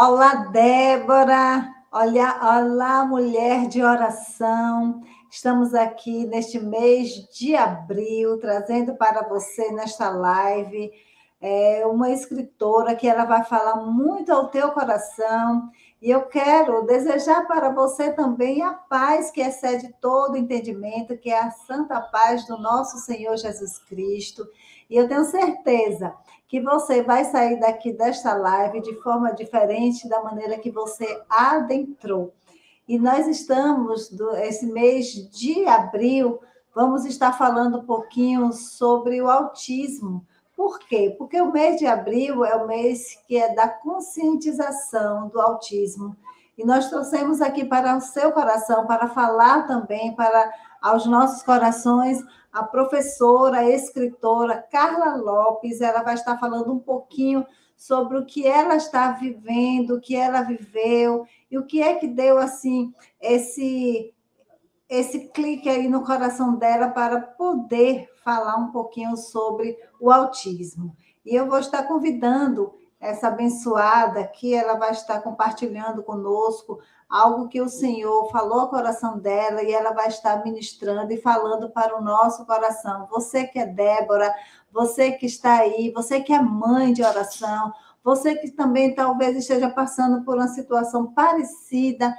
Olá, Débora. Olá, mulher de oração. Estamos aqui neste mês de abril, trazendo para você nesta live uma escritora que ela vai falar muito ao teu coração. E eu quero desejar para você também a paz que excede todo entendimento, que é a santa paz do nosso Senhor Jesus Cristo. E eu tenho certeza que você vai sair daqui desta live de forma diferente da maneira que você adentrou. E nós estamos, esse mês de abril, vamos estar falando um pouquinho sobre o autismo. Por quê? Porque o mês de abril é o mês que é da conscientização do autismo. E nós trouxemos aqui para o seu coração, para falar também para aos nossos corações, a professora, a escritora Carla Lopes. Ela vai estar falando um pouquinho sobre o que ela está vivendo, o que ela viveu, e o que é que deu assim esse clique aí no coração dela para poder falar um pouquinho sobre o autismo. E eu vou estar convidando essa abençoada que ela vai estar compartilhando conosco algo que o Senhor falou ao coração dela e ela vai estar ministrando e falando para o nosso coração. Você que é Débora, você que está aí, você que é mãe de oração, você que também talvez esteja passando por uma situação parecida,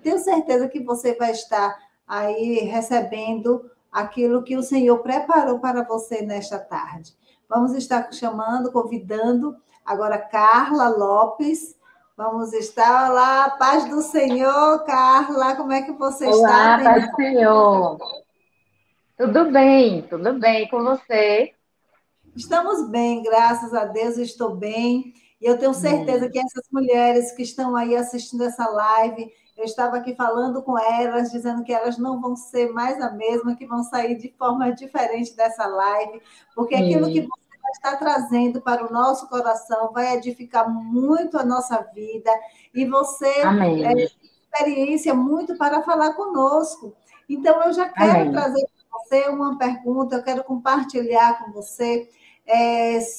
tenho certeza que você vai estar aí recebendo aquilo que o Senhor preparou para você nesta tarde. Vamos estar chamando, convidando agora Carla Lopes. Vamos estar lá, paz do Senhor, Carla, como é que você está? Olá, paz do Senhor. Tudo bem com você? Estamos bem, graças a Deus, eu estou bem. E eu tenho certeza Hum, que essas mulheres que estão aí assistindo essa live, eu estava aqui falando com elas, dizendo que elas não vão ser mais a mesma, que vão sair de forma diferente dessa live, porque aquilo que sim, você vai estar trazendo para o nosso coração vai edificar muito a nossa vida, e você amém, experiência muito para falar conosco. Então, eu já quero amém. trazer para você uma pergunta, eu quero compartilhar com você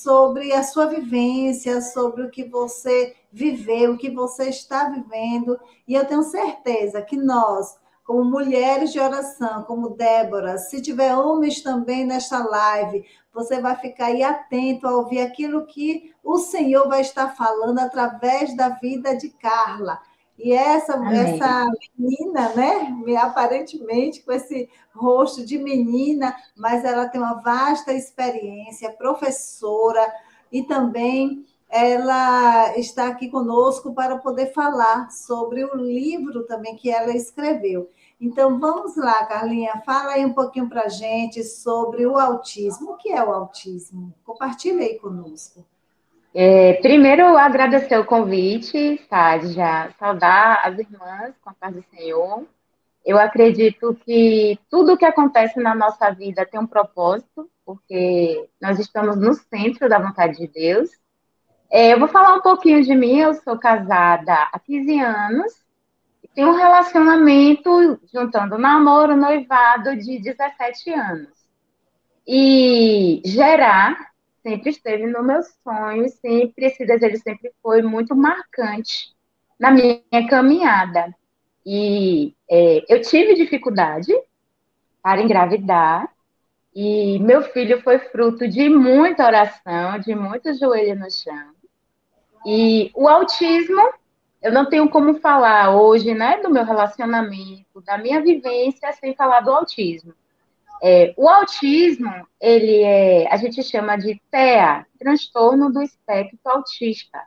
sobre a sua vivência, sobre o que você viveu, o que você está vivendo. E eu tenho certeza que nós, como mulheres de oração, como Débora, se tiver homens também nesta live, você vai ficar aí atento a ouvir aquilo que o Senhor vai estar falando através da vida de Carla. E Amém. essa menina, né, aparentemente com esse rosto de menina, mas ela tem uma vasta experiência, professora, e também ela está aqui conosco para poder falar sobre o livro também que ela escreveu. Então, vamos lá, Carlinha, fala aí um pouquinho para a gente sobre o autismo. O que é o autismo? Compartilha aí conosco. Primeiro, agradecer o convite, Sade, já saudar as irmãs com a paz do Senhor. Eu acredito que tudo o que acontece na nossa vida tem um propósito, porque nós estamos no centro da vontade de Deus. Eu vou falar um pouquinho de mim. Eu sou casada há 15 anos. Tem um relacionamento juntando namoro, noivado de 17 anos. E gerar sempre esteve no meu sonho, sempre esse desejo sempre foi muito marcante na minha caminhada. Eu tive dificuldade para engravidar, e meu filho foi fruto de muita oração, de muito joelho no chão. E o autismo, eu não tenho como falar hoje, né, do meu relacionamento, da minha vivência, sem falar do autismo. O autismo, a gente chama de TEA, transtorno do espectro autista.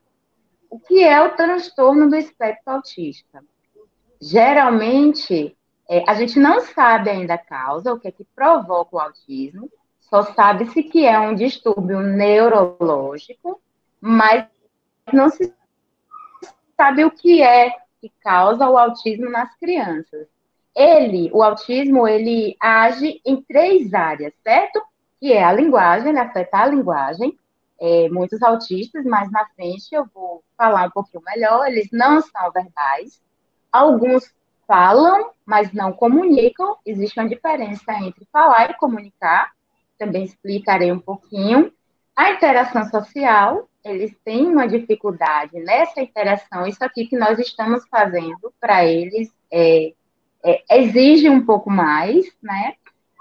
O que é o transtorno do espectro autista? Geralmente, a gente não sabe ainda a causa, o que é que provoca o autismo, só sabe-se que é um distúrbio neurológico, mas não se sabe o que é que causa o autismo nas crianças. O autismo, ele age em três áreas, certo? Que é a linguagem, ele afeta a linguagem. Muitos autistas, mais na frente eu vou falar um pouquinho melhor, eles não são verbais. Alguns falam, mas não comunicam. Existe uma diferença entre falar e comunicar. Também explicarei um pouquinho. A interação social, eles têm uma dificuldade nessa interação. Isso aqui que nós estamos fazendo para eles exige um pouco mais, né?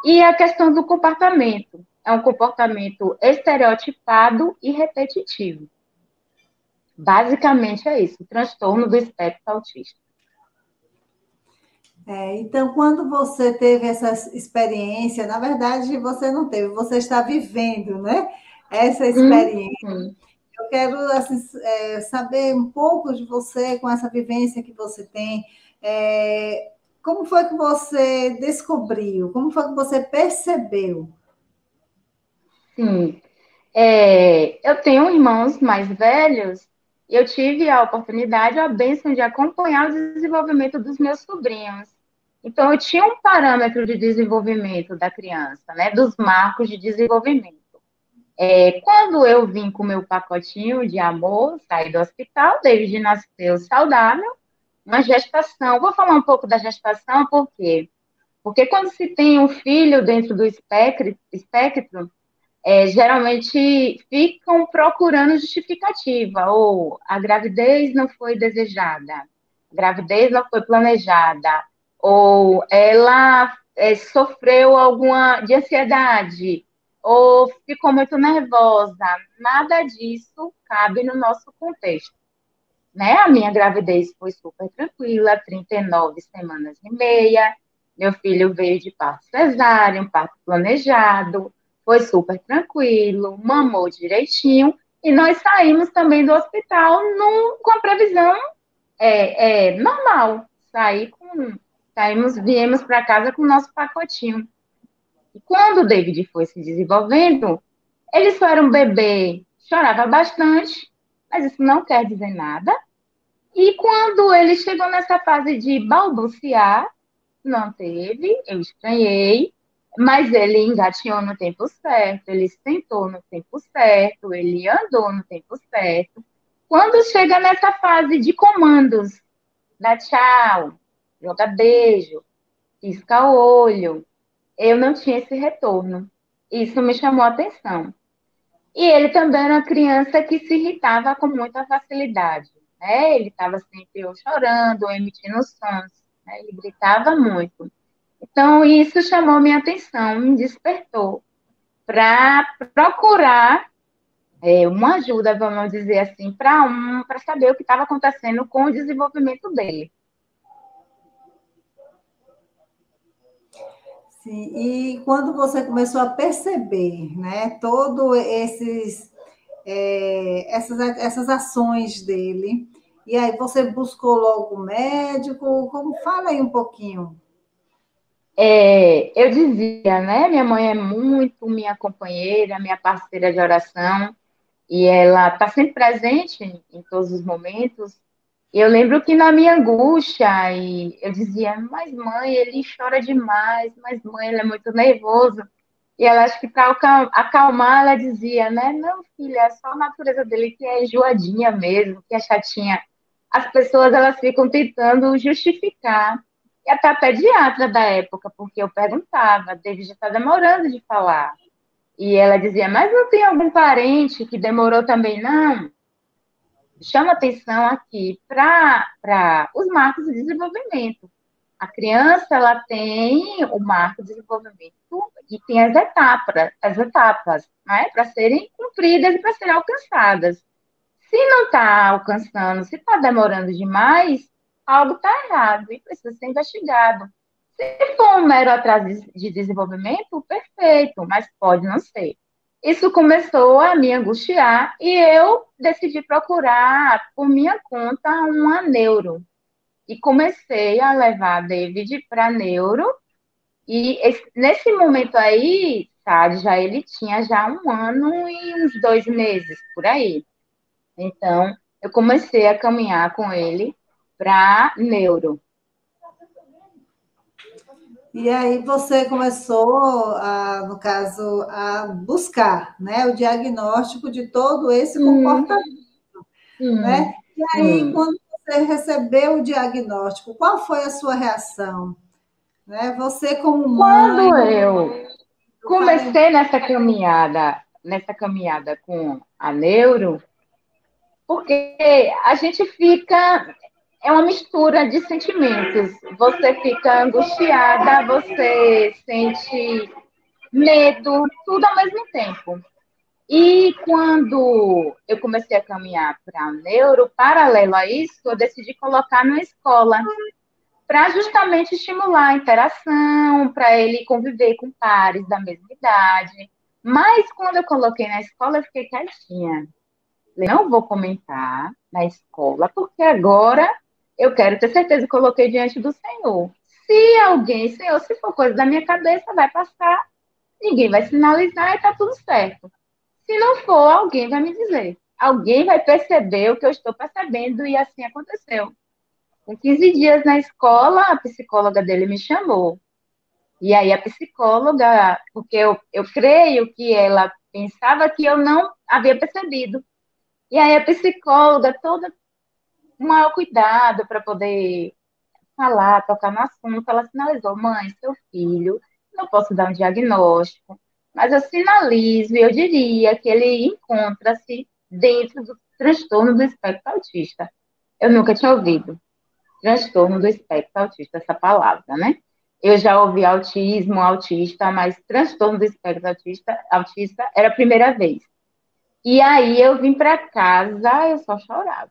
E a questão do comportamento. É um comportamento estereotipado e repetitivo. Basicamente é isso, o transtorno do espectro autista. Então, quando você teve essa experiência, na verdade, você não teve, você está vivendo, né? Essa experiência. Uhum. Eu quero assim, saber um pouco de você com essa vivência que você tem. Como foi que você descobriu? Como foi que você percebeu? Sim. Eu tenho irmãos mais velhos e eu tive a oportunidade, a bênção de acompanhar o desenvolvimento dos meus sobrinhos. Então, eu tinha um parâmetro de desenvolvimento da criança, né, dos marcos de desenvolvimento. Quando eu vim com o meu pacotinho de amor, saí do hospital, David nasceu saudável, uma gestação. Vou falar um pouco da gestação, por quê? Porque quando se tem um filho dentro do espectro, geralmente ficam procurando justificativa, ou a gravidez não foi desejada, a gravidez não foi planejada, ou ela sofreu alguma de ansiedade, ou ficou muito nervosa. Nada disso cabe no nosso contexto. Né? A minha gravidez foi super tranquila, 39 semanas e meia, meu filho veio de parto cesáreo, um parto planejado, foi super tranquilo, mamou direitinho, e nós saímos também do hospital com a previsão normal. Viemos para casa com o nosso pacotinho. E quando o David foi se desenvolvendo, ele só era um bebê, chorava bastante, mas isso não quer dizer nada. E quando ele chegou nessa fase de balbuciar, não teve, eu estranhei, mas ele engatinhou no tempo certo, ele sentou no tempo certo, ele andou no tempo certo. Quando chega nessa fase de comandos, dá tchau, joga beijo, pisca o olho, eu não tinha esse retorno. Isso me chamou a atenção. E ele também era uma criança que se irritava com muita facilidade, né? Ele estava sempre ou chorando ou emitindo sons, né? Ele gritava muito. Então, isso chamou minha atenção, me despertou para procurar uma ajuda, vamos dizer assim, para saber o que estava acontecendo com o desenvolvimento dele. Sim, e quando você começou a perceber, né, todo essas ações dele, e aí você buscou logo o médico, como fala aí um pouquinho. Eu dizia, né? Minha mãe é muito minha companheira, minha parceira de oração, e ela está sempre presente em todos os momentos. E eu lembro que na minha angústia, e eu dizia, mas mãe, ele chora demais, mas mãe, ele é muito nervoso. E ela, acho que para acalmar, ela dizia, né? Não, filha, é só a natureza dele que é enjoadinha mesmo, que é chatinha. As pessoas, elas ficam tentando justificar. E até a pediatra da época, porque eu perguntava, David já está demorando de falar. E ela dizia, mas não tem algum parente que demorou também? Não. Chama atenção aqui para os marcos de desenvolvimento. A criança, ela tem o marco de desenvolvimento e tem as etapas, né, para serem cumpridas e para serem alcançadas. Se não está alcançando, se está demorando demais, algo está errado e precisa ser investigado. Se for um mero atraso de desenvolvimento, perfeito, mas pode não ser. Isso começou a me angustiar e eu decidi procurar, por minha conta, uma neuro. E comecei a levar David para neuro. E nesse momento aí, sabe, já ele tinha já 1 ano e uns 2 meses, por aí. Então, eu comecei a caminhar com ele para neuro. E aí você começou, no caso, a buscar, né, o diagnóstico de todo esse Sim, comportamento, sim, né? E aí, sim. quando você recebeu o diagnóstico, qual foi a sua reação? Né? Você como mãe, Quando eu fala aí. comecei nessa caminhada com a neuro, porque a gente fica, é uma mistura de sentimentos. Você fica angustiada, você sente medo, tudo ao mesmo tempo. E quando eu comecei a caminhar para neuro, paralelo a isso, eu decidi colocar na escola, para justamente estimular a interação, para ele conviver com pares da mesma idade. Mas quando eu coloquei na escola, eu fiquei quietinha. Não vou comentar na escola, porque agora eu quero ter certeza que coloquei diante do Senhor. Se alguém, Senhor, se for coisa da minha cabeça, vai passar, ninguém vai sinalizar e está tudo certo. Se não for, alguém vai me dizer. Alguém vai perceber o que eu estou percebendo e assim aconteceu. Com 15 dias na escola, a psicóloga dele me chamou. E aí a psicóloga, porque eu creio que ela pensava que eu não havia percebido. E aí a psicóloga, toda com maior cuidado para poder falar, tocar no assunto, ela sinalizou, mãe, seu filho, não posso dar um diagnóstico, mas eu sinalizo, e eu diria que ele encontra-se dentro do transtorno do espectro autista. Eu nunca tinha ouvido transtorno do espectro autista, essa palavra, né? Eu já ouvi autismo, autista, mas transtorno do espectro autista era a primeira vez. E aí eu vim para casa, eu só chorava.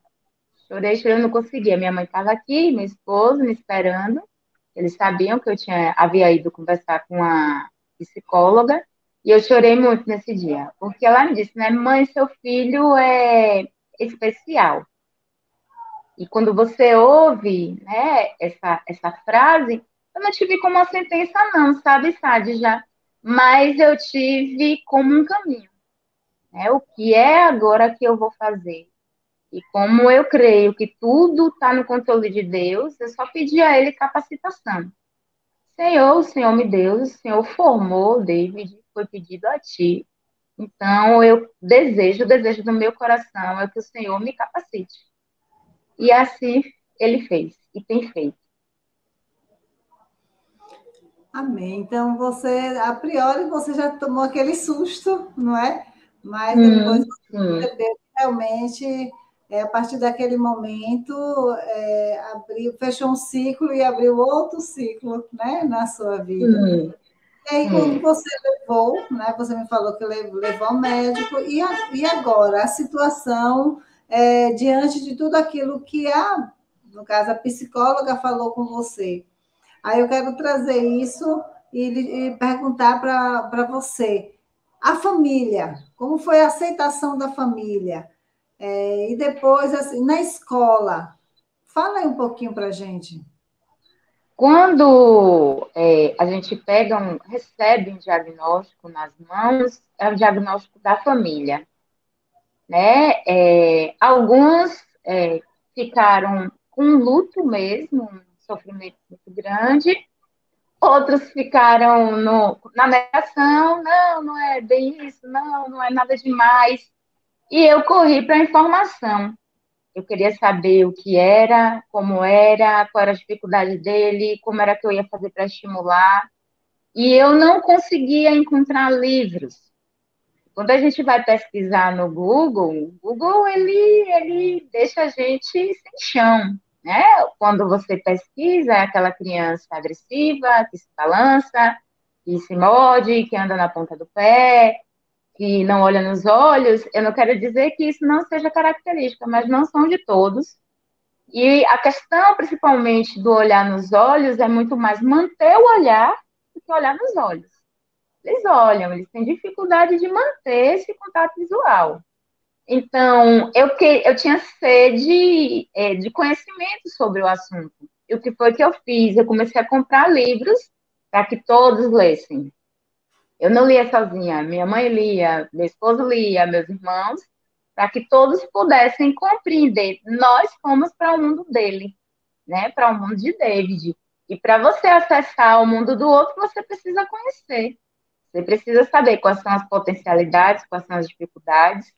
Chorei, chorei, eu não conseguia. Minha mãe estava aqui, meu esposo me esperando. Eles sabiam que havia ido conversar com a psicóloga. E eu chorei muito nesse dia. Porque ela me disse, né? Mãe, seu filho é especial. E quando você ouve, né, essa frase, eu não tive como uma sentença, não, sabe, Sade, já. Mas eu tive como um caminho, né? O que é agora que eu vou fazer? E como eu creio que tudo está no controle de Deus, eu só pedi a Ele capacitação. Senhor, o Senhor me deu, o Senhor formou, David, foi pedido a Ti. Então, o desejo do meu coração é que o Senhor me capacite. E assim Ele fez, e tem feito. Amém. Então, você, a priori, você já tomou aquele susto, não é? Mas depois você Sim. percebeu que realmente, a partir daquele momento, abriu, fechou um ciclo e abriu outro ciclo, né, na sua vida. Sim, E aí, quando sim. você levou, né, você me falou que levou ao médico, e agora, a situação, diante de tudo aquilo que no caso, a psicóloga falou com você. Aí eu quero trazer isso e perguntar para você. A família, como foi a aceitação da família? E depois, assim, na escola, fala aí um pouquinho para a gente. Quando a gente recebe um diagnóstico nas mãos, é o diagnóstico da família, né? Alguns ficaram com luto mesmo, um sofrimento muito grande, outros ficaram na negação, não, não é bem isso, não, não é nada demais. E eu corri para a informação. Eu queria saber o que era, como era, qual era a dificuldade dele, como era que eu ia fazer para estimular. E eu não conseguia encontrar livros. Quando a gente vai pesquisar no Google, o Google ele deixa a gente sem chão, né? Quando você pesquisa, é aquela criança agressiva, que se balança, que se morde, que anda na ponta do pé, que não olha nos olhos. Eu não quero dizer que isso não seja característica, mas não são de todos. E a questão, principalmente, do olhar nos olhos é muito mais manter o olhar do que olhar nos olhos. Eles olham, eles têm dificuldade de manter esse contato visual. Então, eu tinha sede de conhecimento sobre o assunto. E o que foi que eu fiz? Eu comecei a comprar livros para que todos lessem. Eu não lia sozinha, minha mãe lia, meu esposo lia, meus irmãos, para que todos pudessem compreender. Nós fomos para o mundo dele, né? Para o mundo de David. E para você acessar o mundo do outro, você precisa conhecer. Você precisa saber quais são as potencialidades, quais são as dificuldades,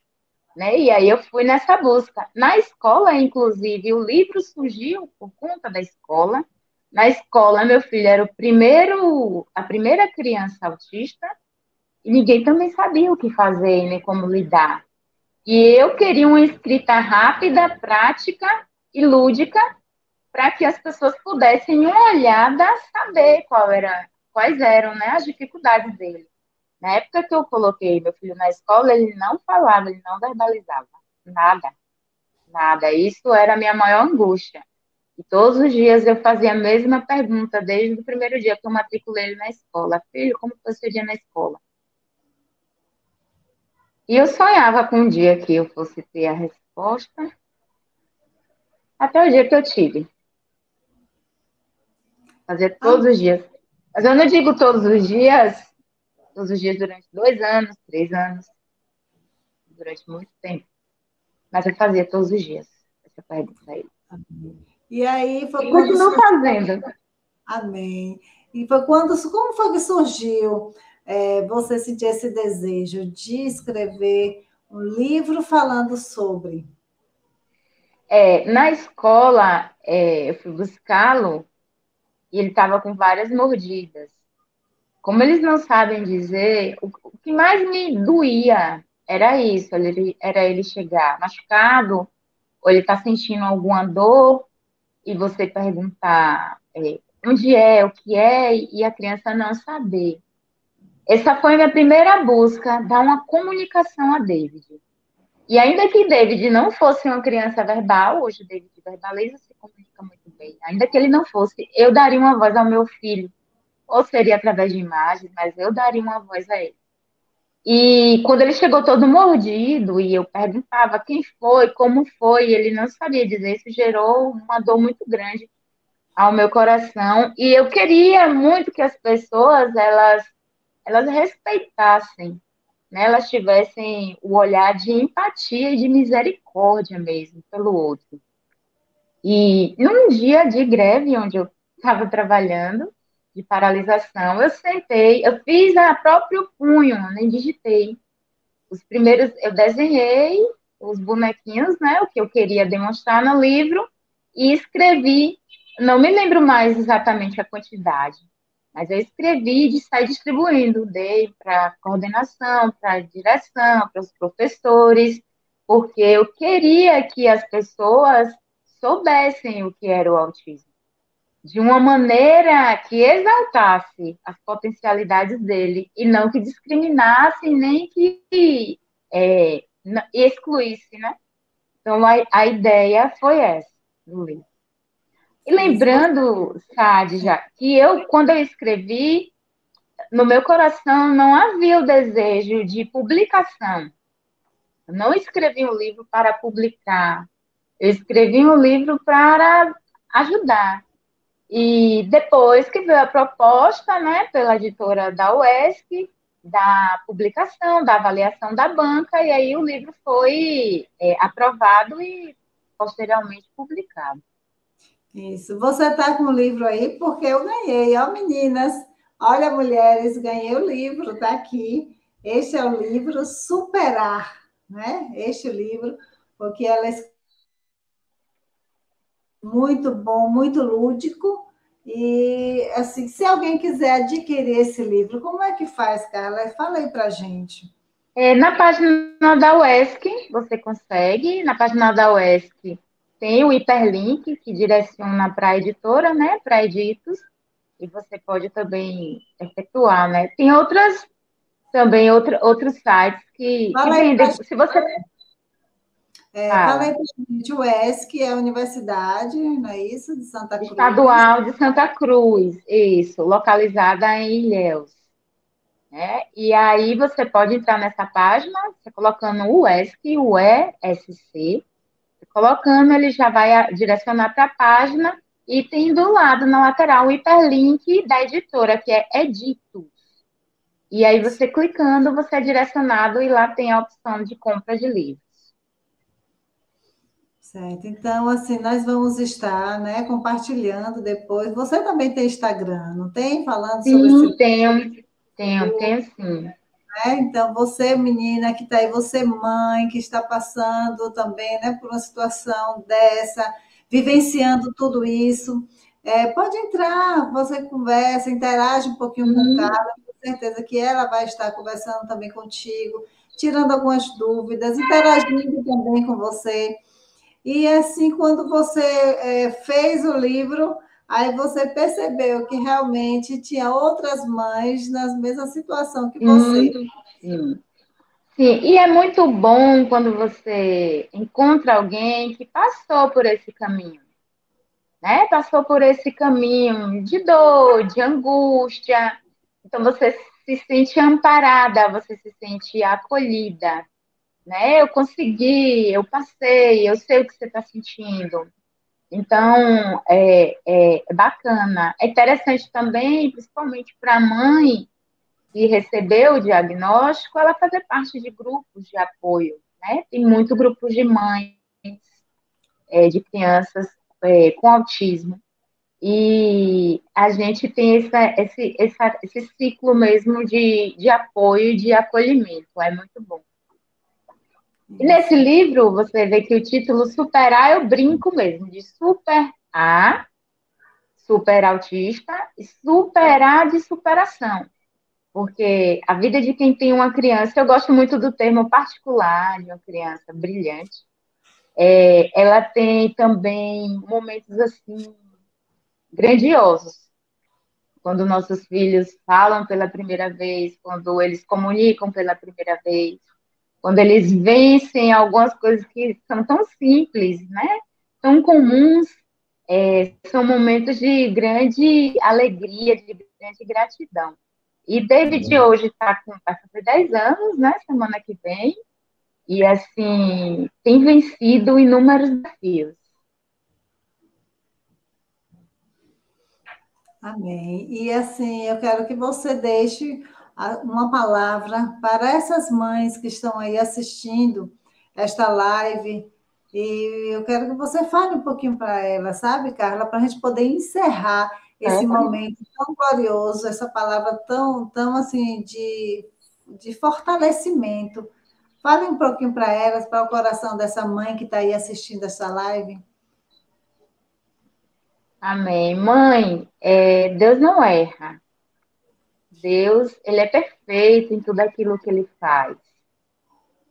né? E aí eu fui nessa busca. Na escola, inclusive, o livro surgiu por conta da escola. Na escola, meu filho era a primeira criança autista, e ninguém também sabia o que fazer, nem como lidar. E eu queria uma escrita rápida, prática e lúdica, para que as pessoas pudessem, em uma olhada, saber quais eram, né, as dificuldades dele. Na época que eu coloquei meu filho na escola, ele não falava, ele não verbalizava. Nada, nada. Isso era a minha maior angústia. E todos os dias eu fazia a mesma pergunta, desde o primeiro dia que eu matriculei ele na escola. Filho, como foi seu dia na escola? E eu sonhava com um dia que eu fosse ter a resposta, até o dia que eu tive. Fazer Ah, todos os dias. Mas eu não digo todos os dias durante 2 anos, 3 anos, durante muito tempo. Mas eu fazia todos os dias essa pergunta a ele. e aí foi E quando continuo surgiu. fazendo. Amém. E foi como foi que surgiu você sentir esse desejo de escrever um livro falando sobre? Na escola, eu fui buscá-lo e ele estava com várias mordidas. Como eles não sabem dizer, o que mais me doía era isso, era ele chegar machucado, ou ele está sentindo alguma dor, e você perguntar onde é, o que é, e a criança não saber. Essa foi a minha primeira busca, dar uma comunicação a David. E ainda que David não fosse uma criança verbal, hoje David verbaliza, se comunica muito bem. Ainda que ele não fosse, eu daria uma voz ao meu filho, ou seria através de imagens, mas eu daria uma voz a ele. E quando ele chegou todo mordido, e eu perguntava quem foi, como foi, e ele não sabia dizer, isso gerou uma dor muito grande ao meu coração. E eu queria muito que as pessoas, elas respeitassem, né? Elas tivessem o olhar de empatia e de misericórdia mesmo pelo outro. E num dia de greve, onde eu estava trabalhando, de paralisação, eu sentei, eu fiz a próprio punho, nem digitei. Os primeiros, eu desenhei os bonequinhos, né, o que eu queria demonstrar no livro, e escrevi, não me lembro mais exatamente a quantidade, mas eu escrevi e saí distribuindo, dei para coordenação, para direção, para os professores, porque eu queria que as pessoas soubessem o que era o autismo, de uma maneira que exaltasse as potencialidades dele e não que discriminasse nem que excluísse, né? Então, a ideia foi essa do livro. E Isso, lembrando, Sádja, que quando eu escrevi, no meu coração não havia o desejo de publicação. Eu não escrevi um livro para publicar. Eu escrevi um livro para ajudar. E depois que veio a proposta, né, pela editora da UESC, da publicação, da avaliação da banca, e aí o livro foi aprovado e posteriormente publicado. isso. Você está com o livro aí porque eu ganhei. Ó, meninas, olha, mulheres, ganhei o livro, está aqui. Este é o livro Superar, né? Este livro, porque ela é muito bom, muito lúdico. E, assim, se alguém quiser adquirir esse livro, como é que faz, Carla? Fala aí para gente. Na página da UESC, você consegue, na página da UESC tem o hiperlink que direciona para a editora, né, para Editos, e você pode também efetuar, né? Tem também outros sites que Fala aí para vendem. Se você fala aí fala, pra gente. O ESC é a Universidade, não é isso? De Santa Cruz. Estadual de Santa Cruz, isso, localizada em Ilhéus, né? E aí você pode entrar nessa página, você colocando o ESC, o ESC, colocando, ele já vai direcionar para a página e tem do lado, na lateral, o hiperlink da editora, que é Editos. E aí você clicando, você é direcionado e lá tem a opção de compra de livros. Certo. Então, assim, nós vamos estar, né, compartilhando depois. Você também tem Instagram, não tem? Falando sobre esse Sim, tenho sim. Então, você, menina que está aí, você, mãe, que está passando também, né, por uma situação dessa, vivenciando tudo isso, pode entrar, você conversa, interage um pouquinho com o Sim, Carla, com certeza que ela vai estar conversando também contigo, tirando algumas dúvidas, interagindo também com você. E assim, quando você fez o livro, aí você percebeu que realmente tinha outras mães na mesma situação que você. Sim. Sim, e é muito bom quando você encontra alguém que passou por esse caminho, né? Passou por esse caminho de dor, de angústia. Então você se sente amparada, você se sente acolhida, né? Eu consegui, eu passei, eu sei o que você está sentindo. Então, é bacana. É interessante também, principalmente para a mãe que recebeu o diagnóstico, ela fazer parte de grupos de apoio, né? Tem muito grupos de mães, de crianças com autismo, e a gente tem esse ciclo mesmo de apoio e de acolhimento, é muito bom. E nesse Isso. livro, você vê que o título Superar, eu brinco mesmo, de super A, super autista, e superar de superação. Porque a vida de quem tem uma criança, eu gosto muito do termo particular de uma criança brilhante, ela tem também momentos assim grandiosos, quando nossos filhos falam pela primeira vez, quando eles comunicam pela primeira vez, quando eles vencem algumas coisas que são tão simples, né? Tão comuns, são momentos de grande alegria, de grande gratidão. E David hoje vai fazer 10 anos, né? Semana que vem. E, assim, tem vencido inúmeros desafios. Amém. E assim, eu quero que você deixe uma palavra para essas mães que estão aí assistindo esta live. E eu quero que você fale um pouquinho para elas, sabe, Carla, para a gente poder encerrar esse Certamente. momento tão glorioso, essa palavra tão assim de fortalecimento. Fale um pouquinho para elas, para o coração dessa mãe que está aí assistindo essa live. Amém. Mãe, Deus não erra. Deus, ele é perfeito em tudo aquilo que ele faz.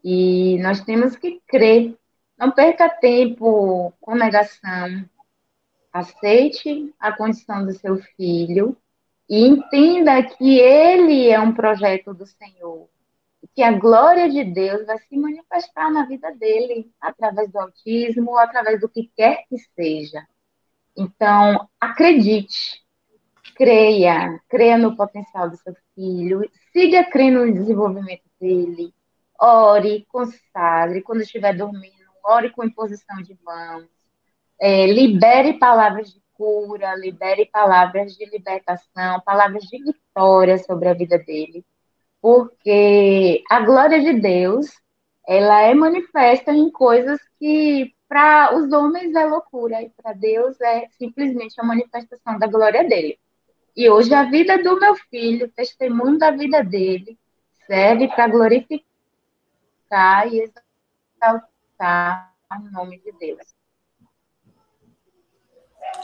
E nós temos que crer. Não perca tempo com negação. Aceite a condição do seu filho e entenda que ele é um projeto do Senhor. E que a glória de Deus vai se manifestar na vida dele, através do autismo ou através do que quer que seja. Então, acredite, creia no potencial do seu filho, siga crendo no desenvolvimento dele, ore, consagre, quando estiver dormindo, ore com imposição de mãos, libere palavras de cura, libere palavras de libertação, palavras de vitória sobre a vida dele, porque a glória de Deus, ela é manifesta em coisas que para os homens é loucura e para Deus é simplesmente a manifestação da glória dele. E hoje a vida do meu filho, o testemunho da vida dele, serve para glorificar e exaltar o nome de Deus.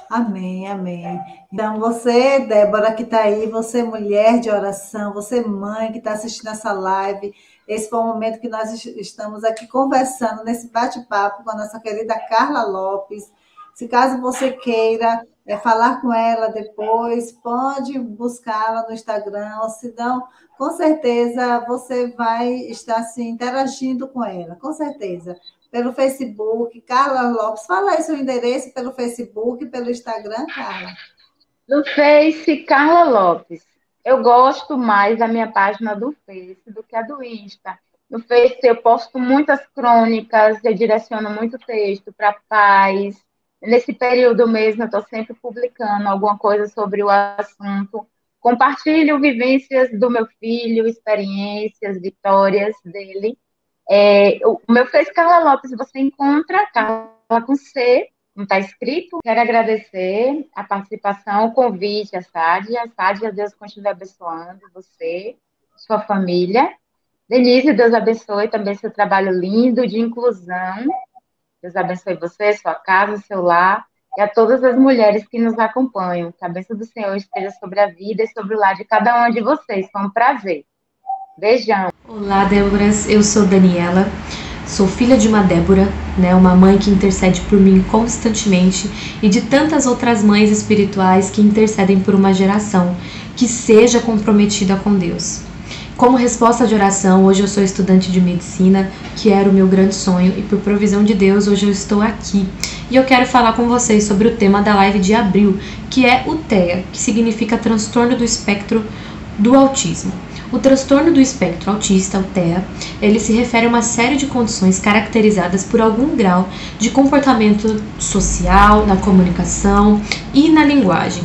Amém, amém. Então, você, Débora, que está aí, você, mulher de oração, você, mãe, que está assistindo essa live, esse foi o momento que nós estamos aqui conversando, nesse bate-papo com a nossa querida Carla Lopes. Se caso você queira falar com ela depois, pode buscá-la no Instagram, ou se não, com certeza você vai estar se interagindo com ela, com certeza pelo Facebook, Carla Lopes. Fala aí seu endereço pelo Facebook, pelo Instagram, Carla. No Face, Carla Lopes. Eu gosto mais da minha página do Face do que a do Insta. No Face eu posto muitas crônicas, eu direciono muito texto para pais. Nesse período mesmo eu estou sempre publicando alguma coisa sobre o assunto. Compartilho vivências do meu filho, experiências, vitórias dele. O meu Face Carla Lopes você encontra, Carla com C, não está escrito. Quero agradecer a participação, o convite, a Sádia. Sádia, Deus continue abençoando você, sua família. Denise, Deus abençoe também seu trabalho lindo de inclusão. Deus abençoe você, sua casa, seu lar. E a todas as mulheres que nos acompanham. Que a bênção do Senhor esteja sobre a vida e sobre o lar de cada uma de vocês. Foi um prazer. Beijão. Olá, Déboras. Eu sou Daniela, sou filha de uma Débora, né? Uma mãe que intercede por mim constantemente e de tantas outras mães espirituais que intercedem por uma geração que seja comprometida com Deus. Como resposta de oração, hoje eu sou estudante de medicina, que era o meu grande sonho, e por provisão de Deus, hoje eu estou aqui. E eu quero falar com vocês sobre o tema da live de abril, que é o TEA, que significa transtorno do espectro do autismo. O transtorno do espectro autista, o TEA, ele se refere a uma série de condições caracterizadas por algum grau de comportamento social, na comunicação e na linguagem.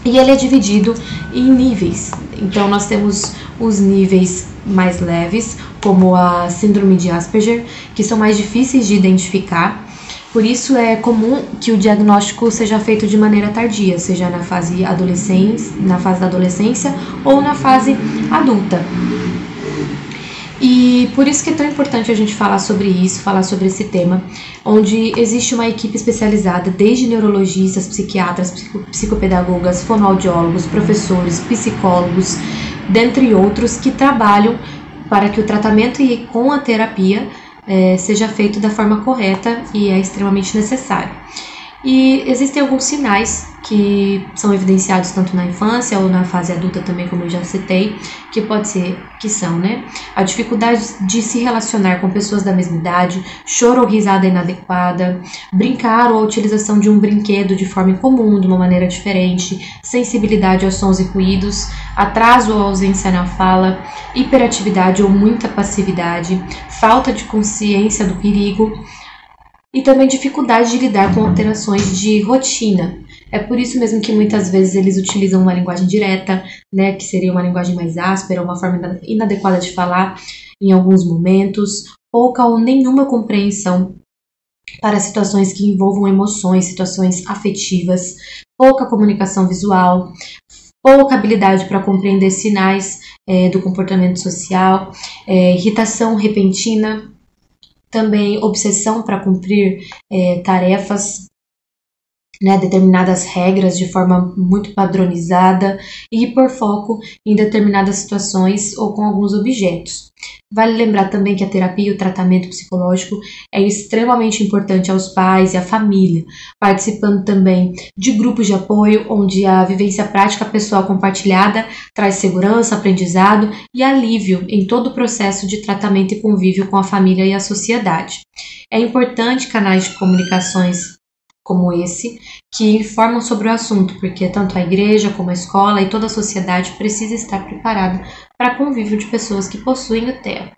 E ele é dividido em níveis. Então, nós temos os níveis mais leves, como a síndrome de Asperger, que são mais difíceis de identificar. Por isso, é comum que o diagnóstico seja feito de maneira tardia, seja na fase da adolescência ou na fase adulta. E por isso que é tão importante a gente falar sobre isso, falar sobre esse tema, onde existe uma equipe especializada, desde neurologistas, psiquiatras, psicopedagogas, fonoaudiólogos, professores, psicólogos, dentre outros, que trabalham para que o tratamento e com a terapia seja feito da forma correta e é extremamente necessário. E existem alguns sinais que são evidenciados tanto na infância ou na fase adulta também, como eu já citei, que pode ser, que são, né? A dificuldade de se relacionar com pessoas da mesma idade, choro ou risada inadequada, brincar ou a utilização de um brinquedo de forma incomum, de uma maneira diferente, sensibilidade aos sons e ruídos, atraso ou ausência na fala, hiperatividade ou muita passividade, falta de consciência do perigo, e também dificuldade de lidar com alterações de rotina. É por isso mesmo que muitas vezes eles utilizam uma linguagem direta, né, que seria uma linguagem mais áspera, uma forma inadequada de falar em alguns momentos, pouca ou nenhuma compreensão para situações que envolvam emoções, situações afetivas, pouca comunicação visual, pouca habilidade para compreender sinais do comportamento social, irritação repentina, também obsessão para cumprir tarefas, né, determinadas regras de forma muito padronizada e hiperfoco em determinadas situações ou com alguns objetos. Vale lembrar também que a terapia e o tratamento psicológico é extremamente importante aos pais e à família, participando também de grupos de apoio, onde a vivência prática pessoal compartilhada traz segurança, aprendizado e alívio em todo o processo de tratamento e convívio com a família e a sociedade. É importante canais de comunicações como esse, que informam sobre o assunto, porque tanto a igreja como a escola e toda a sociedade precisa estar preparada para convívio de pessoas que possuem o TEA.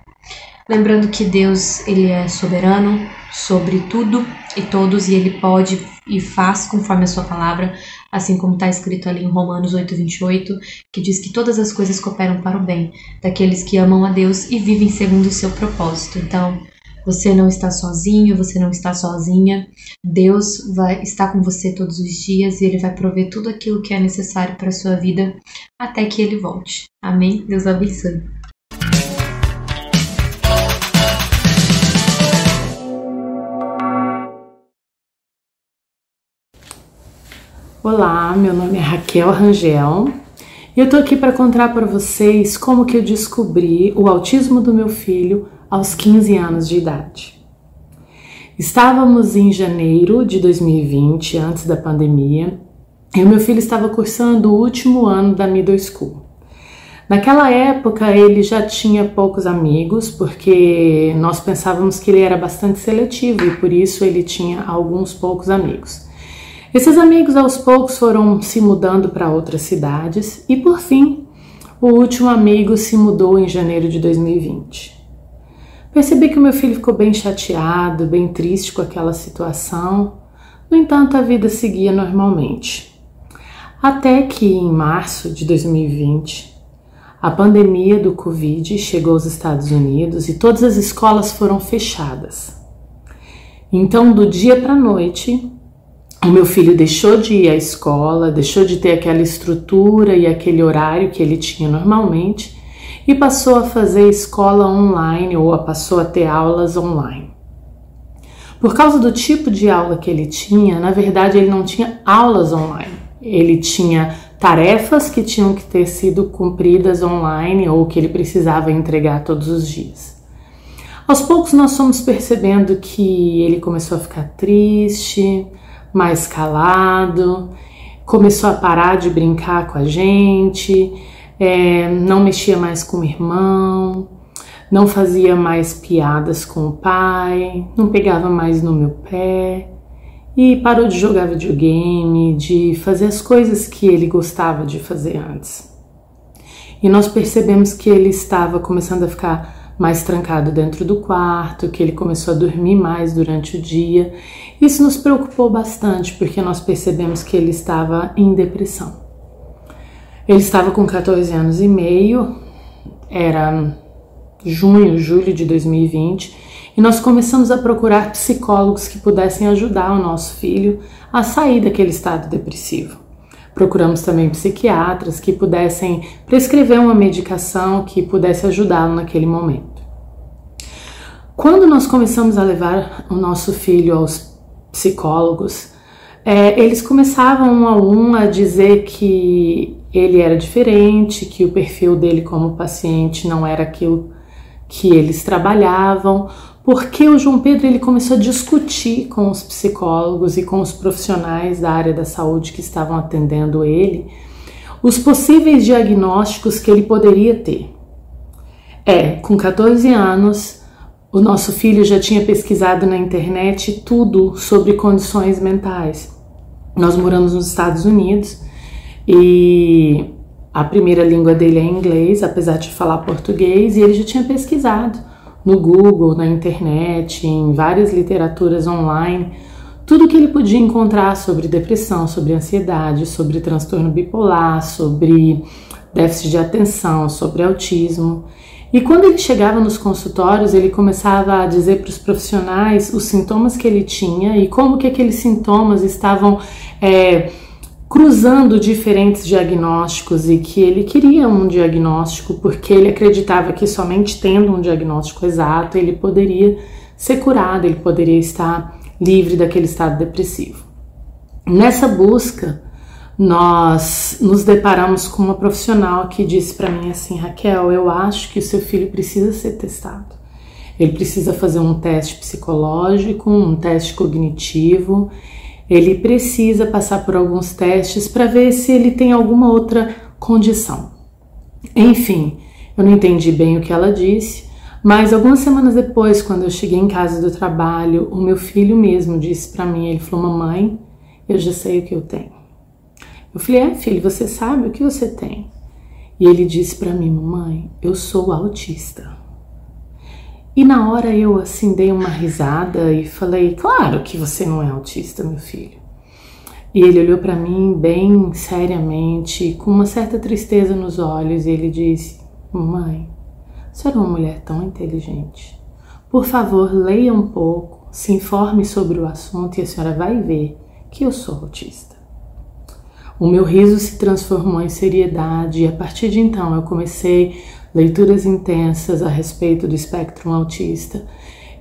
Lembrando que Deus, ele é soberano sobre tudo e todos, e ele pode e faz conforme a sua palavra, assim como está escrito ali em Romanos 8:28, que diz que todas as coisas cooperam para o bem daqueles que amam a Deus e vivem segundo o seu propósito. Então, você não está sozinho, você não está sozinha. Deus vai estar com você todos os dias e Ele vai prover tudo aquilo que é necessário para a sua vida até que Ele volte. Amém? Deus abençoe. Olá, meu nome é Raquel Rangel e eu tô aqui para contar para vocês como que eu descobri o autismo do meu filho aos 15 anos de idade. Estávamos em janeiro de 2020, antes da pandemia, e o meu filho estava cursando o último ano da middle school. Naquela época ele já tinha poucos amigos, porque nós pensávamos que ele era bastante seletivo e por isso ele tinha alguns poucos amigos. Esses amigos aos poucos foram se mudando para outras cidades e por fim o último amigo se mudou em janeiro de 2020. Percebi que o meu filho ficou bem chateado, bem triste com aquela situação. No entanto, a vida seguia normalmente. Até que em março de 2020, a pandemia do Covid chegou aos Estados Unidos e todas as escolas foram fechadas. Então, do dia para a noite, o meu filho deixou de ir à escola, deixou de ter aquela estrutura e aquele horário que ele tinha normalmente, e passou a fazer escola online ou passou a ter aulas online. Por causa do tipo de aula que ele tinha, na verdade ele não tinha aulas online, ele tinha tarefas que tinham que ter sido cumpridas online ou que ele precisava entregar todos os dias. Aos poucos nós fomos percebendo que ele começou a ficar triste, mais calado, começou a parar de brincar com a gente, não mexia mais com o irmão, não fazia mais piadas com o pai, não pegava mais no meu pé e parou de jogar videogame, de fazer as coisas que ele gostava de fazer antes. E nós percebemos que ele estava começando a ficar mais trancado dentro do quarto, que ele começou a dormir mais durante o dia. Isso nos preocupou bastante, porque nós percebemos que ele estava em depressão. Ele estava com 14 anos e meio, era julho de 2020, e nós começamos a procurar psicólogos que pudessem ajudar o nosso filho a sair daquele estado depressivo. Procuramos também psiquiatras que pudessem prescrever uma medicação que pudesse ajudá-lo naquele momento. Quando nós começamos a levar o nosso filho aos psicólogos, eles começavam um a um a dizer que ele era diferente, que o perfil dele como paciente não era aquilo que eles trabalhavam, porque o João Pedro ele começou a discutir com os psicólogos e com os profissionais da área da saúde que estavam atendendo ele os possíveis diagnósticos que ele poderia ter. Com 14 anos, o nosso filho já tinha pesquisado na internet tudo sobre condições mentais. Nós moramos nos Estados Unidos e a primeira língua dele é inglês, apesar de falar português, e ele já tinha pesquisado no Google, na internet, em várias literaturas online, tudo que ele podia encontrar sobre depressão, sobre ansiedade, sobre transtorno bipolar, sobre déficit de atenção, sobre autismo. E quando ele chegava nos consultórios, ele começava a dizer para os profissionais os sintomas que ele tinha e como que aqueles sintomas estavam cruzando diferentes diagnósticos, e que ele queria um diagnóstico porque ele acreditava que somente tendo um diagnóstico exato ele poderia ser curado, ele poderia estar livre daquele estado depressivo. Nessa busca, nós nos deparamos com uma profissional que disse para mim assim: Raquel, eu acho que o seu filho precisa ser testado. Ele precisa fazer um teste psicológico, um teste cognitivo. Ele precisa passar por alguns testes para ver se ele tem alguma outra condição. Enfim, eu não entendi bem o que ela disse, mas algumas semanas depois, quando eu cheguei em casa do trabalho, o meu filho mesmo disse para mim, ele falou: mamãe, eu já sei o que eu tenho. Eu falei: filho, você sabe o que você tem? E ele disse para mim: mamãe, eu sou autista. E na hora eu assim dei uma risada e falei: claro que você não é autista, meu filho. E ele olhou para mim bem seriamente, com uma certa tristeza nos olhos, e ele disse: mamãe, a senhora é uma mulher tão inteligente. Por favor, leia um pouco, se informe sobre o assunto e a senhora vai ver que eu sou autista. O meu riso se transformou em seriedade e a partir de então eu comecei leituras intensas a respeito do espectro autista,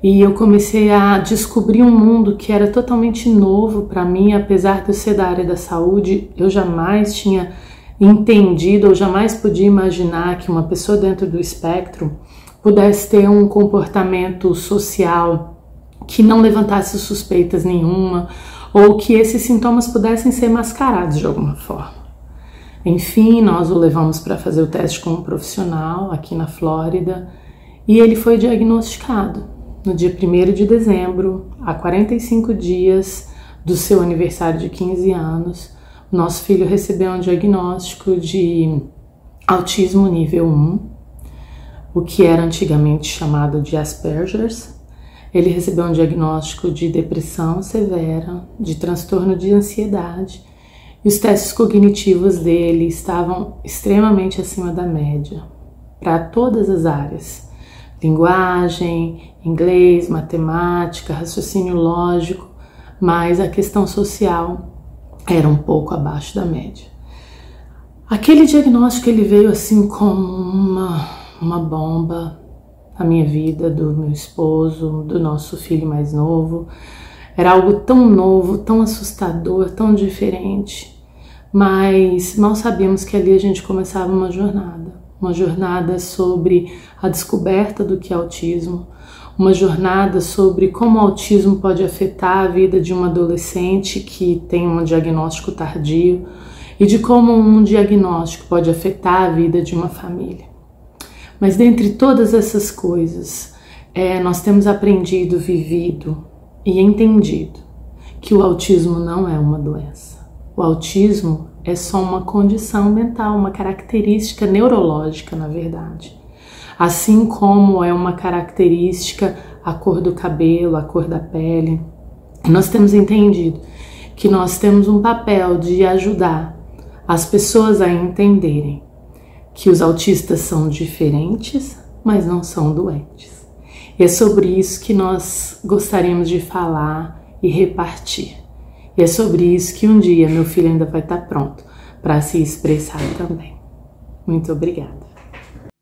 e eu comecei a descobrir um mundo que era totalmente novo para mim. Apesar de eu ser da área da saúde, eu jamais tinha entendido ou jamais podia imaginar que uma pessoa dentro do espectro pudesse ter um comportamento social que não levantasse suspeitas nenhuma, ou que esses sintomas pudessem ser mascarados de alguma forma. Enfim, nós o levamos para fazer o teste com um profissional aqui na Flórida e ele foi diagnosticado no dia 1º de dezembro, a 45 dias do seu aniversário de 15 anos. Nosso filho recebeu um diagnóstico de autismo nível 1, o que era antigamente chamado de Asperger's. Ele recebeu um diagnóstico de depressão severa, de transtorno de ansiedade, e os testes cognitivos dele estavam extremamente acima da média, para todas as áreas: linguagem, inglês, matemática, raciocínio lógico, mas a questão social era um pouco abaixo da média. Aquele diagnóstico ele veio assim como uma bomba na minha vida, do meu esposo, do nosso filho mais novo. Era algo tão novo, tão assustador, tão diferente, mas mal sabíamos que ali a gente começava uma jornada sobre a descoberta do que é autismo, uma jornada sobre como o autismo pode afetar a vida de um adolescente que tem um diagnóstico tardio e de como um diagnóstico pode afetar a vida de uma família. Mas dentre todas essas coisas, nós temos aprendido, vivido e entendido que o autismo não é uma doença. O autismo é só uma condição mental, uma característica neurológica, na verdade. Assim como é uma característica a cor do cabelo, a cor da pele. Nós temos entendido que nós temos um papel de ajudar as pessoas a entenderem que os autistas são diferentes, mas não são doentes. E é sobre isso que nós gostaríamos de falar e repartir. E é sobre isso que um dia meu filho ainda vai estar pronto para se expressar também. Muito obrigada.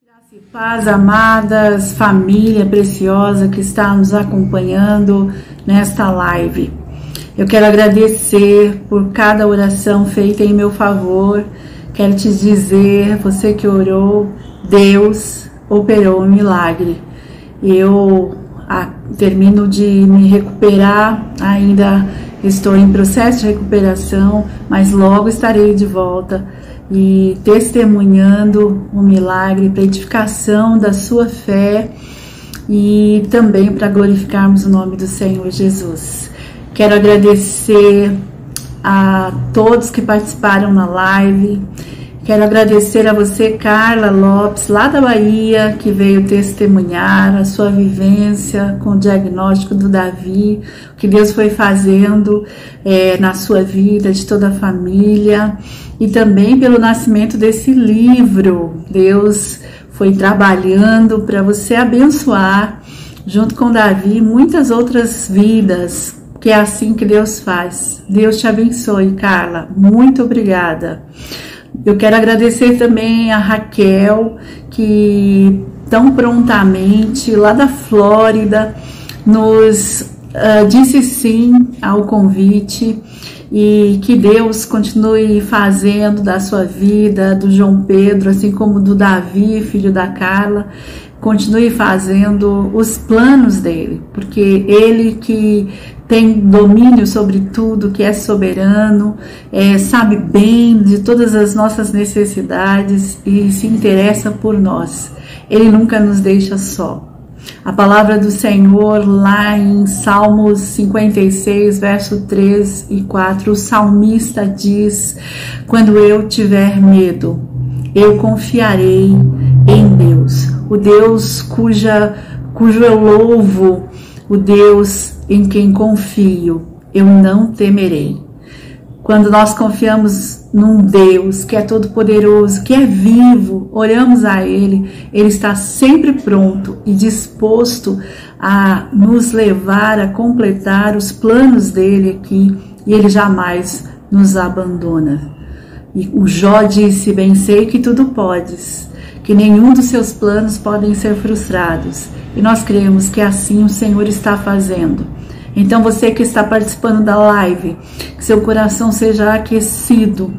Graça e paz, amadas, família preciosa que está nos acompanhando nesta live. Eu quero agradecer por cada oração feita em meu favor. Quero te dizer, você que orou, Deus operou um milagre. Eu termino de me recuperar, ainda estou em processo de recuperação, mas logo estarei de volta e testemunhando o milagre para edificação da sua fé e também para glorificarmos o nome do Senhor Jesus. Quero agradecer a todos que participaram na live. Quero agradecer a você, Carla Lopes, lá da Bahia, que veio testemunhar a sua vivência com o diagnóstico do Davi, o que Deus foi fazendo na sua vida, de toda a família, e também pelo nascimento desse livro. Deus foi trabalhando para você abençoar, junto com Davi, muitas outras vidas, que é assim que Deus faz. Deus te abençoe, Carla. Muito obrigada. Eu quero agradecer também a Raquel, que tão prontamente, lá da Flórida, nos disse sim ao convite, e que Deus continue fazendo da sua vida, do João Pedro, assim como do Davi, filho da Carla, continue fazendo os planos dele, porque ele que tem domínio sobre tudo, que é soberano, sabe bem de todas as nossas necessidades e se interessa por nós. Ele nunca nos deixa só. A palavra do Senhor lá em Salmos 56, verso 3 e 4, o salmista diz: quando eu tiver medo, eu confiarei em Deus, o Deus cujo eu louvo, o Deus em quem confio, eu não temerei. Quando nós confiamos num Deus que é todo-poderoso, que é vivo, oramos a Ele, Ele está sempre pronto e disposto a nos levar a completar os planos dele aqui, e Ele jamais nos abandona. E o Jó disse: bem sei que tudo podes, que nenhum dos seus planos podem ser frustrados. E nós cremos que assim o Senhor está fazendo. Então você que está participando da live, que seu coração seja aquecido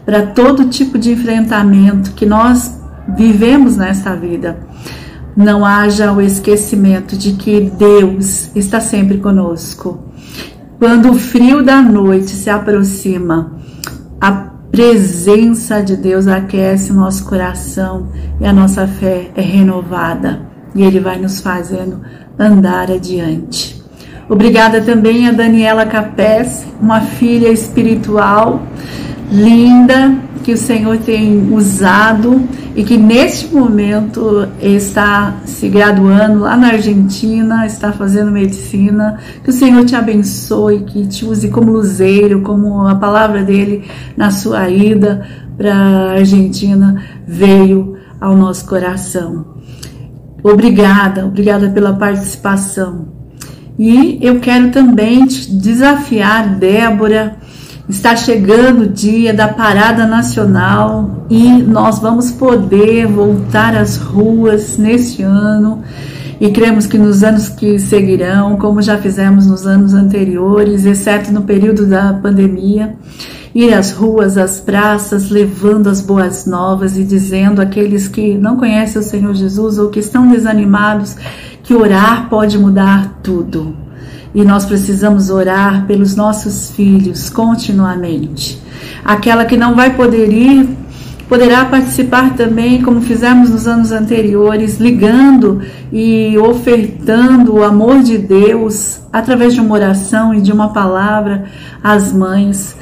para todo tipo de enfrentamento que nós vivemos nessa vida. Não haja o esquecimento de que Deus está sempre conosco. Quando o frio da noite se aproxima, a presença de Deus aquece o nosso coração e a nossa fé é renovada. E Ele vai nos fazendo andar adiante. Obrigada também a Daniela Capes, uma filha espiritual linda, que o Senhor tem usado e que neste momento está se graduando lá na Argentina, está fazendo medicina. Que o Senhor te abençoe, que te use como luzeiro, como a palavra dele na sua ida para a Argentina veio ao nosso coração. Obrigada pela participação. E eu quero também te desafiar, Débora. Está chegando o dia da Parada Nacional e nós vamos poder voltar às ruas neste ano. E cremos que nos anos que seguirão, como já fizemos nos anos anteriores, exceto no período da pandemia. ir às ruas, às praças, levando as boas novas e dizendo àqueles que não conhecem o Senhor Jesus ou que estão desanimados que orar pode mudar tudo. E nós precisamos orar pelos nossos filhos continuamente. Aquela que não vai poder ir, poderá participar também, como fizemos nos anos anteriores, ligando e ofertando o amor de Deus através de uma oração e de uma palavra às mães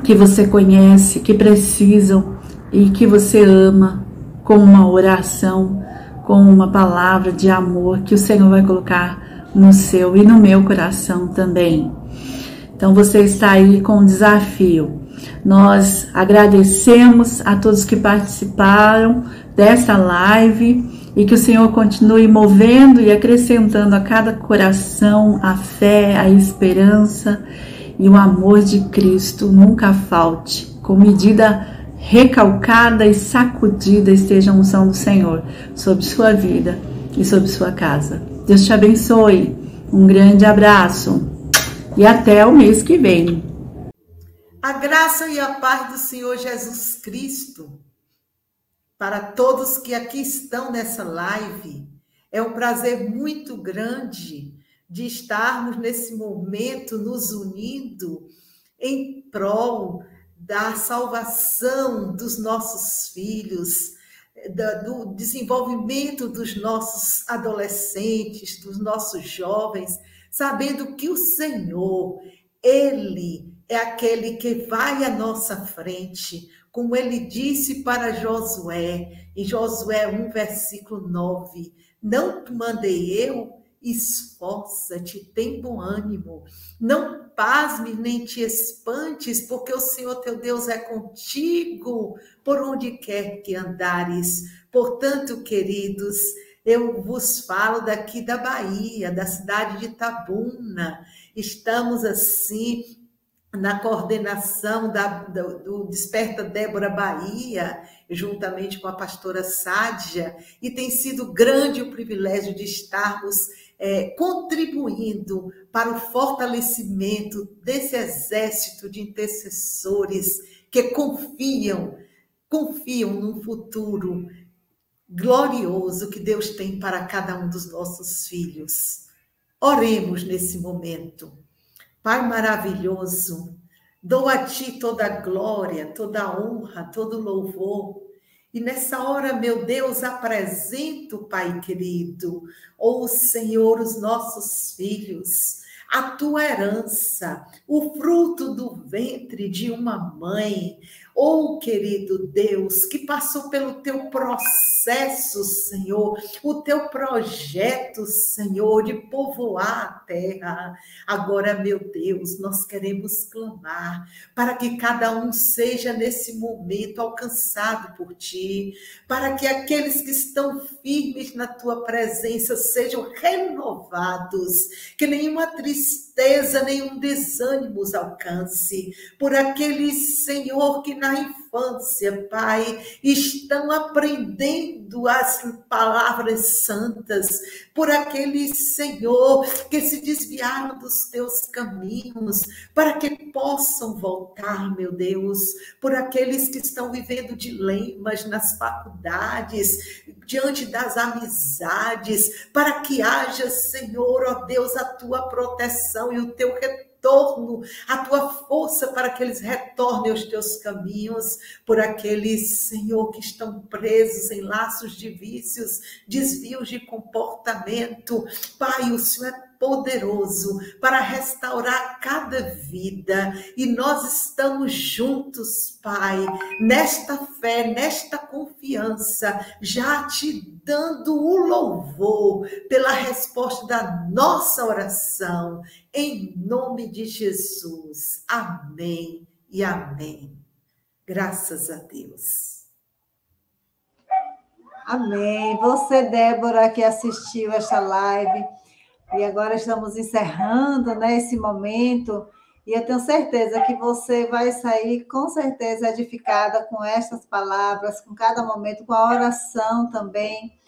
que você conhece, que precisam e que você ama, com uma oração, com uma palavra de amor que o Senhor vai colocar no seu e no meu coração também. Então você está aí com um desafio. Nós agradecemos a todos que participaram desta live e que o Senhor continue movendo e acrescentando a cada coração a fé, a esperança e o amor de Cristo nunca falte. Com medida recalcada e sacudida esteja a unção do Senhor sobre sua vida e sobre sua casa. Deus te abençoe. Um grande abraço e até o mês que vem. A graça e a paz do Senhor Jesus Cristo para todos que aqui estão nessa live. É um prazer muito grande de estarmos nesse momento nos unindo em prol da salvação dos nossos filhos, do desenvolvimento dos nossos adolescentes, dos nossos jovens, sabendo que o Senhor, Ele é aquele que vai à nossa frente, como Ele disse para Josué, em Josué 1, versículo 9, não te mandei eu? Esforça-te, tem bom ânimo, não pasmes nem te espantes, porque o Senhor teu Deus é contigo, por onde quer que andares. Portanto, queridos, eu vos falo daqui da Bahia, da cidade de Itabuna. Estamos assim na coordenação do Desperta Débora Bahia, juntamente com a pastora Sádia, e tem sido grande o privilégio de estarmos contribuindo para o fortalecimento desse exército de intercessores que confiam num futuro glorioso que Deus tem para cada um dos nossos filhos. Oremos nesse momento. Pai maravilhoso, dou a Ti toda a glória, toda a honra, todo o louvor. E nessa hora, meu Deus, apresento, Pai querido, Senhor, os nossos filhos, a Tua herança, o fruto do ventre de uma mãe. Querido Deus, que passou pelo Teu processo, Senhor, o Teu projeto, Senhor, de povoar a terra. Agora, meu Deus, nós queremos clamar para que cada um seja nesse momento alcançado por Ti, para que aqueles que estão firmes na Tua presença sejam renovados, que nenhuma tristeza, nenhum desânimo os alcance, por aqueles, Senhor, que na infância, Pai, estão aprendendo as palavras santas, por aqueles, Senhor, que se desviaram dos Teus caminhos, para que possam voltar, meu Deus, por aqueles que estão vivendo dilemas nas faculdades, diante das amizades, para que haja, Senhor, ó Deus, a Tua proteção e o Teu retorno, a Tua força para que eles retornem aos Teus caminhos, por aqueles, Senhor, que estão presos em laços de vícios, desvios de comportamento. Pai, o Senhor é poderoso para restaurar cada vida, e nós estamos juntos, Pai, nesta fé, nesta confiança, já Te dando o louvor pela resposta da nossa oração, em nome de Jesus. Amém e amém. Graças a Deus. Amém. Você, Débora, que assistiu esta live, e agora estamos encerrando, né, esse momento, e eu tenho certeza que você vai sair, com certeza, edificada com estas palavras, com cada momento, com a oração também.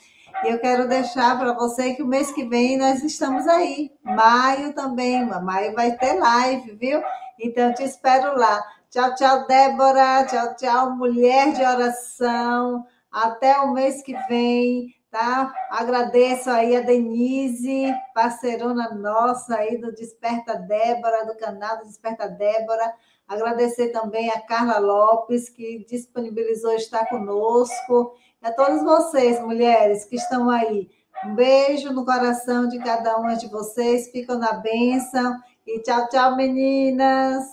E eu quero deixar para você que o mês que vem nós estamos aí. Maio também, maio vai ter live, viu? Então, eu te espero lá. Tchau, tchau, Débora. Tchau, tchau, mulher de oração. Até o mês que vem, tá? Agradeço aí a Denise, parceirona nossa aí do Desperta Débora, do canal do Desperta Débora. Agradecer também a Carla Lopes, que disponibilizou estar conosco. E a todos vocês, mulheres, que estão aí. Um beijo no coração de cada uma de vocês. Ficam na bênção. E tchau, tchau, meninas.